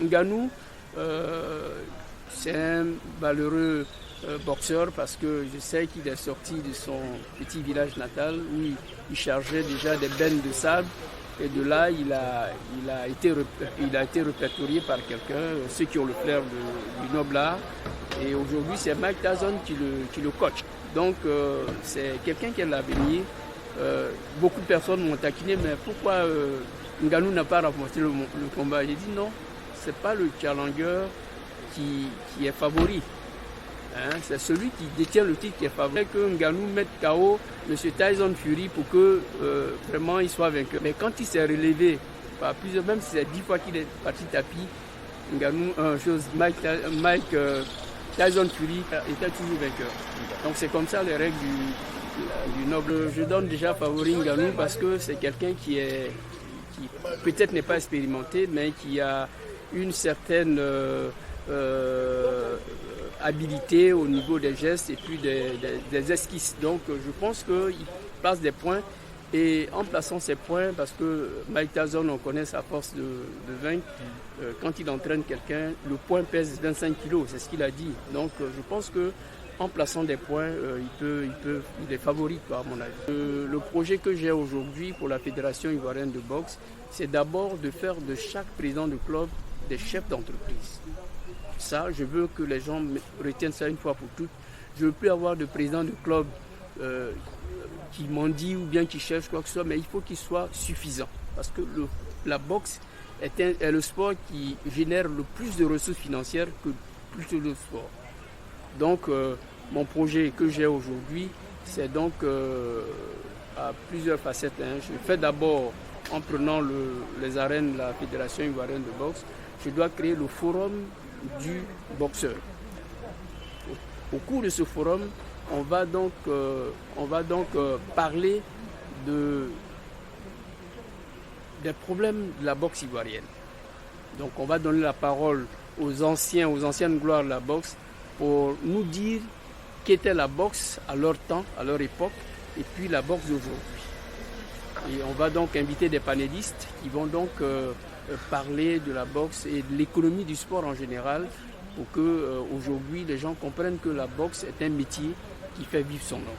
Ngannou, c'est un malheureux boxeur parce que je sais qu'il est sorti de son petit village natal où il chargeait déjà des bennes de sable. Et de là, il a été répertorié par quelqu'un, ceux qui ont le flair du noble art. Et aujourd'hui, c'est Mike Tyson qui le coach. Donc, c'est quelqu'un qui a l'avenir. Beaucoup de personnes m'ont taquiné, mais pourquoi Ngannou n'a pas remporté le combat? J'ai dit non, ce n'est pas le challenger qui est favori. Hein, c'est celui qui détient le titre qui est favori. Que Ngannou mette KO M. Tyson Fury pour que vraiment il soit vainqueur. Mais quand il s'est relevé par plusieurs, même si c'est 10 fois qu'il est parti tapis, Ngannou, Mike Tyson Fury était toujours vainqueur. Donc c'est comme ça les règles du noble. Je donne déjà favori Ngannou parce que c'est quelqu'un qui peut-être n'est pas expérimenté, mais qui a une certaine habilité au niveau des gestes et puis des esquisses. Donc je pense qu'il place des points et en plaçant ces points, parce que Mike Tyson, on connaît sa force de vaincre, quand il entraîne quelqu'un, le point pèse 25 kilos, c'est ce qu'il a dit. Donc je pense qu'en plaçant des points, il est favori, quoi, à mon avis. Le projet que j'ai aujourd'hui pour la Fédération ivoirienne de boxe, c'est d'abord de faire de chaque président de club des chefs d'entreprise. Ça, je veux que les gens retiennent ça une fois pour toutes. Je ne veux plus avoir de président de club qui mendie ou bien qui cherche quoi que ce soit, mais il faut qu'il soit suffisant. Parce que la boxe est le sport qui génère le plus de ressources financières que plus de sport. Donc, mon projet que j'ai aujourd'hui, c'est donc à plusieurs facettes. Hein. Je fais d'abord, en prenant les arènes de la Fédération ivoirienne de boxe, je dois créer le forum du boxeur. Au cours de ce forum, on va donc parler des problèmes de la boxe ivoirienne. Donc on va donner la parole aux anciennes gloires de la boxe pour nous dire qu'était la boxe à leur temps, à leur époque, et puis la boxe d'aujourd'hui. Et on va donc inviter des panélistes qui vont donc parler de la boxe et de l'économie du sport en général pour que aujourd'hui les gens comprennent que la boxe est un métier qui fait vivre son nom.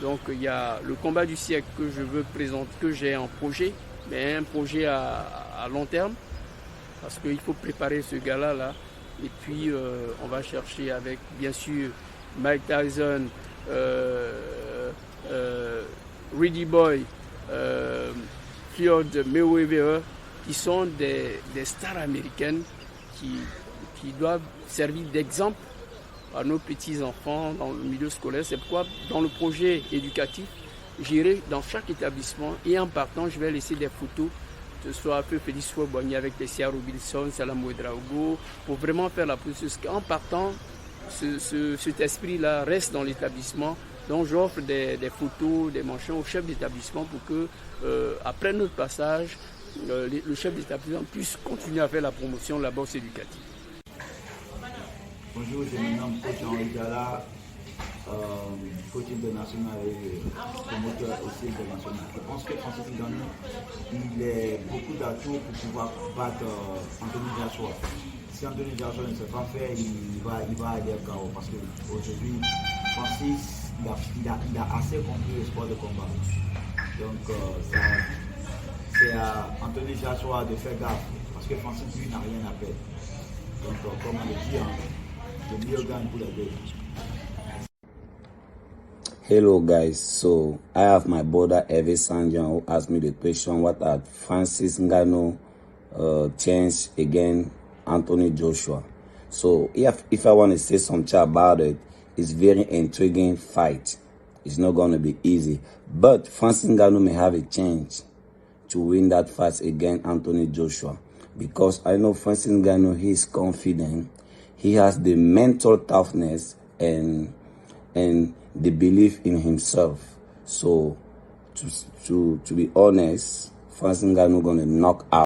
Donc il y a le combat du siècle que je veux présenter, que j'ai en projet, mais un projet à long terme parce qu'il faut préparer ce gala là et puis on va chercher avec bien sûr Mike Tyson, Rudy Boy, Floyd Mayweather, qui sont des stars américaines qui doivent servir d'exemple à nos petits-enfants dans le milieu scolaire. C'est pourquoi dans le projet éducatif, j'irai dans chaque établissement et en partant, je vais laisser des photos, que ce soit Feu Félix Fouet-Boigny avec Tessia Robinson, Salam Ouedraogo, pour vraiment faire la processus. En partant, cet esprit-là reste dans l'établissement. Donc j'offre des photos, des mentions au chef d'établissement pour que, après notre passage, le chef d'établissement puisse continuer à faire la promotion de la boxe éducative. Bonjour, je me nomme coach Henri Gala, coach international et promoteur aussi international. Je pense que Francis Ngannou, il a beaucoup d'atouts pour pouvoir battre Anthony Joshua. Si Anthony Joshua ne sait pas faire, il va aller au chaos parce qu'aujourd'hui, Francis, il a assez compris le sport de combat. Donc, c'est à Anthony Joshua de faire gaffe parce que Francis, lui, n'a rien à perdre. Donc, comme on le dit, le mieux gagne pour les deux. Hello guys, so I have my brother Evi Sanjan who asked me the question, what are Francis Ngannou chance against Anthony Joshua? So if I want to say something about it, it's very intriguing fight. It's not going to be easy, but Francis Ngannou may have a chance to win that fight against Anthony Joshua because I know Francis Ngannou, he is confident, he has the mental toughness and the belief in himself. So to be honest, Francis Ngannou gonna knock out